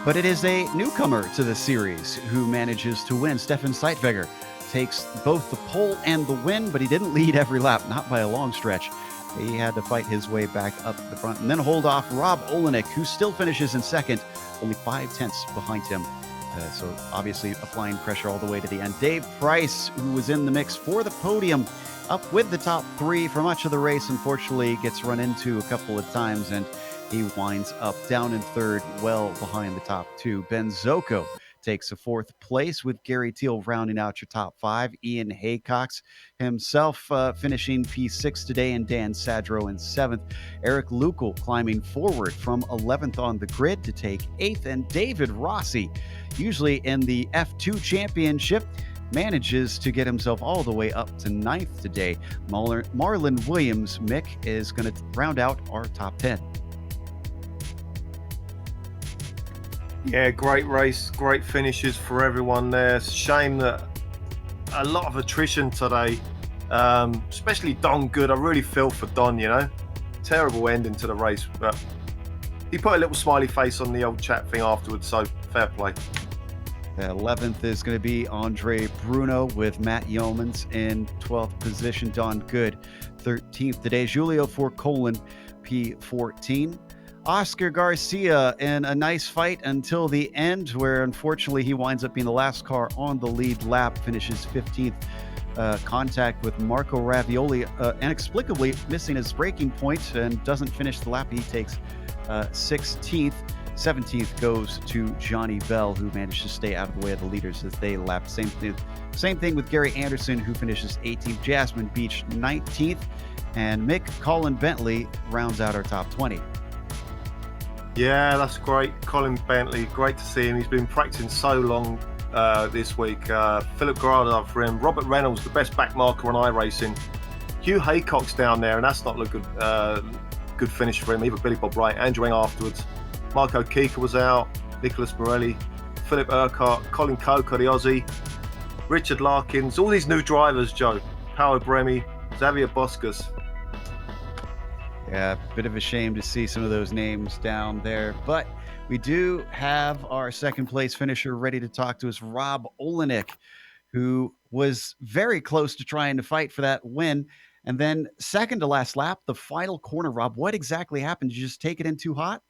B: but it is a newcomer to the series who manages to win. Stefan Zeitweger takes both the pole and the win, but he didn't lead every lap, not by a long stretch. He had to fight his way back up the front and then hold off Rob Olenek, who still finishes in second, only 5/10 behind him. So obviously applying pressure all the way to the end. Dave Price, who was in the mix for the podium, up with the top three for much of the race, unfortunately gets run into a couple of times, and he winds up down in third, well behind the top two. Ben Zocco takes a fourth place with Gary Teal rounding out your top five. Ian Haycox himself finishing P6 today, and Dan Sadro in seventh. Eric Lukel climbing forward from 11th on the grid to take eighth, and David Rossi, usually in the F2 championship, manages to get himself all the way up to ninth today. Marlon Williams, Mick, is going to round out our top 10.
C: Yeah, great race, great finishes for everyone there. It's a shame that a lot of attrition today, especially Don Good. I really feel for Don, Terrible ending to the race, but he put a little smiley face on the old chat thing afterwards, so fair play.
B: 11th is going to be Andre Bruno with Matt Yeomans in 12th position. Don Good, 13th today. Julio for Colin, P14. Oscar Garcia in a nice fight until the end, where unfortunately he winds up being the last car on the lead lap, finishes 15th. Contact with Marco Ravioli, inexplicably missing his braking point and doesn't finish the lap. He takes 16th. 17th goes to Johnny Bell, who managed to stay out of the way of the leaders as they lapped. Same thing with Gary Anderson, who finishes 18th. Jasmine Beach 19th, and Mick Colin Bentley rounds out our top 20.
C: Yeah, that's great. Colin Bentley, great to see him. He's been practicing so long this week. Philippe Garrard for him. Robert Reynolds, the best back marker on iRacing. Hugh Haycox down there, and that's not look good finish for him. Either Billy Bob Wright, Andrew Eng afterwards. Marco Kika was out. Nicholas Morelli, Philip Urquhart, Colin Coker, the Aussie. Richard Larkins, all these new drivers, Joe. Paolo Bremi, Xavier Boscas.
B: Yeah, bit of a shame to see some of those names down there, but we do have our second place finisher ready to talk to us, Rob Olenek, who was very close to trying to fight for that win. And then second to last lap, the final corner. Rob, what exactly happened? Did you just take it in too hot?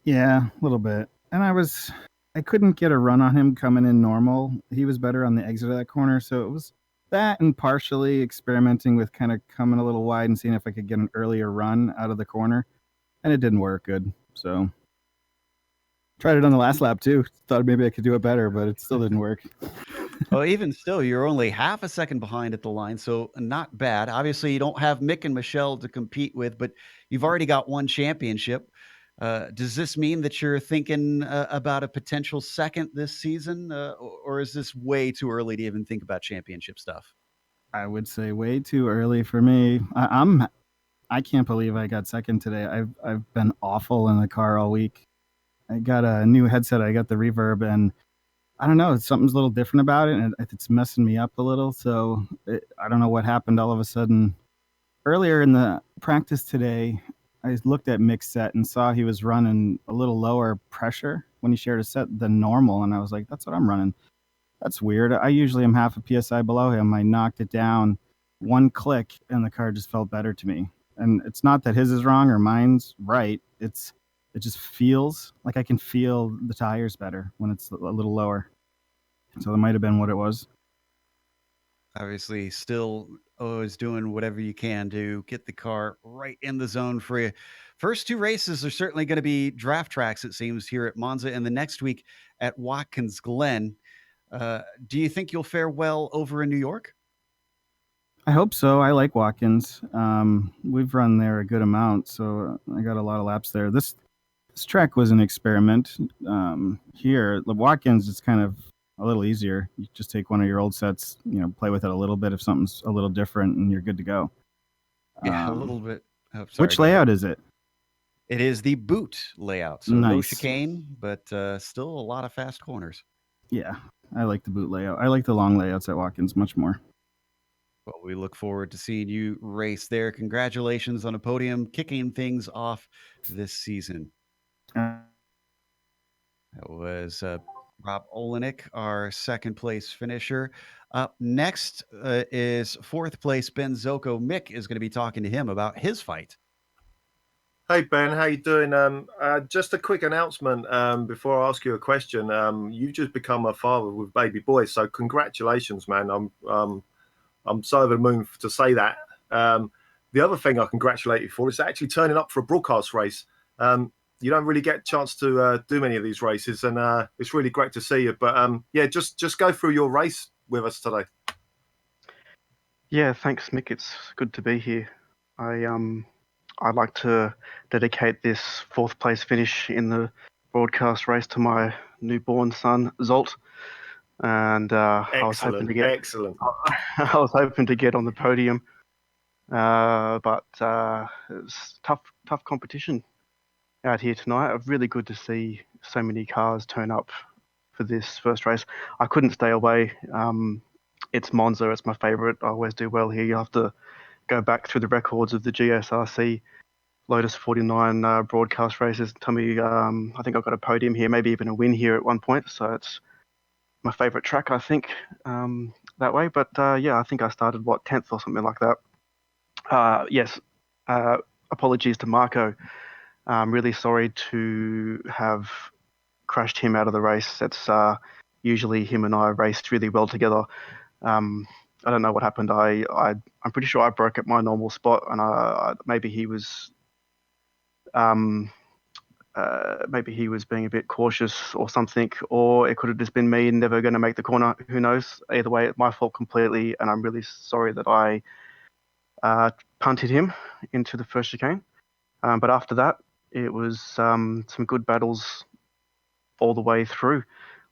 E: Yeah, a little bit. And I couldn't get a run on him coming in normal. He was better on the exit of that corner, so it was that and partially experimenting with kind of coming a little wide and seeing if I could get an earlier run out of the corner, and it didn't work good. So tried it on the last lap too. Thought maybe I could do it better, but it still didn't work.
B: Well, even still, you're only half a second behind at the line, so not bad. Obviously, you don't have Mick and Michelle to compete with, but you've already got one championship. Does this mean that you're thinking about a potential second this season, or is this way too early to even think about championship stuff?
E: I would say way too early for me. I can't believe I got second today. I've been awful in the car all week. I got a new headset. I got the reverb, and I don't know. Something's a little different about it, and it's messing me up a little. So I don't know what happened all of a sudden. Earlier in the practice today, I looked at Mick's set and saw he was running a little lower pressure when he shared a set than normal, and I was like, that's what I'm running. That's weird. I usually am half a PSI below him. I knocked it down one click, and the car just felt better to me. And it's not that his is wrong or mine's right. It just feels like I can feel the tires better when it's a little lower. So that might have been what it was.
B: Obviously, still always doing whatever you can to get the car right in the zone for you. First two races are certainly going to be draft tracks, it seems, here at Monza, and the next week at Watkins Glen. Do you think you'll fare well over in New York?
E: I hope so. I like Watkins. We've run there a good amount, so I got a lot of laps there. This track was an experiment. Here, the Watkins is kind of a little easier. You just take one of your old sets, play with it a little bit if something's a little different, and you're good to go.
B: Yeah, a little bit. Oh, sorry,
E: which layout is it?
B: It is the boot layout. So
E: nice.
B: No chicane, but still a lot of fast corners.
E: Yeah, I like the boot layout. I like the long layouts at Watkins much more.
B: Well, we look forward to seeing you race there. Congratulations on a podium, kicking things off this season.
E: Uh,
B: That was Rob Olenek, our second place finisher. Up next is fourth place Ben Zoko. Mick is going to be talking to him about his fight.
C: Hey Ben, how you doing? Just a quick announcement before I ask you a question. You've just become a father with baby boys, so congratulations, man. I'm so over the moon to say that. The other thing I congratulate you for is actually turning up for a broadcast race. You don't really get a chance to do many of these races, and it's really great to see you. But yeah, just go through your race with us today.
F: Yeah, thanks, Mick. It's good to be here. I'd like to dedicate this fourth place finish in the broadcast race to my newborn son, Zolt. And I was hoping to get
C: excellent.
F: I was hoping to get on the podium, but it's tough competition out here tonight. Really good to see so many cars turn up for this first race. I couldn't stay away. It's Monza. It's my favorite. I always do well here. You have to go back through the records of the GSRC Lotus 49 broadcast races. Tell me, I think I've got a podium here, maybe even a win here at one point. So it's my favorite track, I think, that way. But yeah, I think I started, 10th or something like that. Yes, apologies to Marco. I'm really sorry to have crashed him out of the race. That's usually him and I raced really well together. I don't know what happened. I'm pretty sure I broke at my normal spot, and maybe he was being a bit cautious or something, or it could have just been me never going to make the corner. Who knows? Either way, it's my fault completely, and I'm really sorry that I punted him into the first chicane. But after that, it was some good battles all the way through.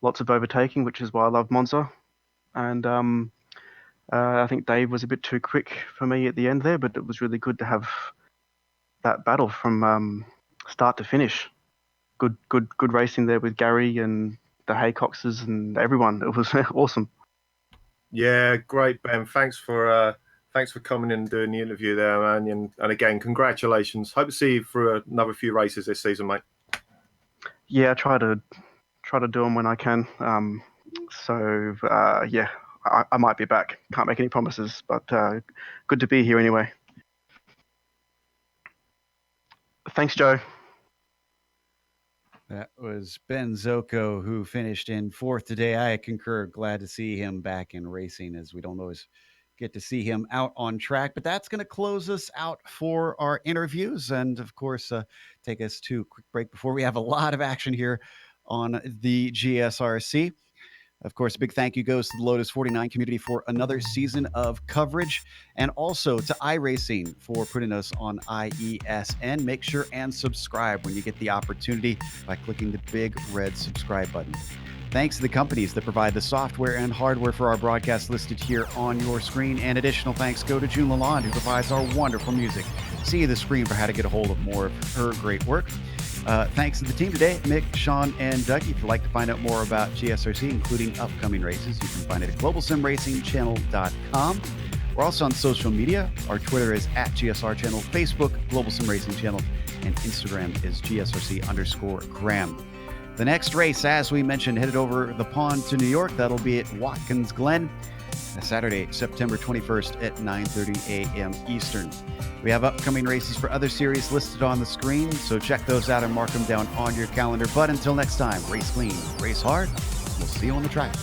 F: Lots of overtaking, which is why I love Monza. And I think Dave was a bit too quick for me at the end there, but it was really good to have that battle from start to finish. Good racing there with Gary and the Haycoxes and everyone. It was awesome.
C: Yeah, great, Ben. Thanks for coming in and doing the interview there, man. And again, congratulations. Hope to see you for another few races this season, mate.
F: Yeah, I try to do them when I can. Yeah, I might be back. Can't make any promises, but good to be here anyway. Thanks, Joe.
B: That was Ben Zoko, who finished in fourth today. I concur. Glad to see him back in racing, as we don't always get to see him out on track. But that's going to close us out for our interviews, and of course, take us to a quick break before we have a lot of action here on the GSRC. Of course, a big thank you goes to the Lotus 49 community for another season of coverage, and also to iRacing for putting us on IESN. Make sure and subscribe when you get the opportunity by clicking the big red subscribe button. Thanks to the companies that provide the software and hardware for our broadcast listed here on your screen. And additional thanks go to June Lalonde, who provides our wonderful music. See the screen for how to get a hold of more of her great work. Thanks to the team today, Mick, Sean, and Dougie. If you'd like to find out more about GSRC, including upcoming races, you can find it at globalsimracingchannel.com. We're also on social media. Our Twitter is @GSR Channel, Facebook, Global Sim Racing Channel, and Instagram is GSRC_Graham. The next race, as we mentioned, headed over the pond to New York. That'll be at Watkins Glen, Saturday, September 21st at 9:30 a.m. Eastern. We have upcoming races for other series listed on the screen, so check those out and mark them down on your calendar. But until next time, race clean, race hard. We'll see you on the track.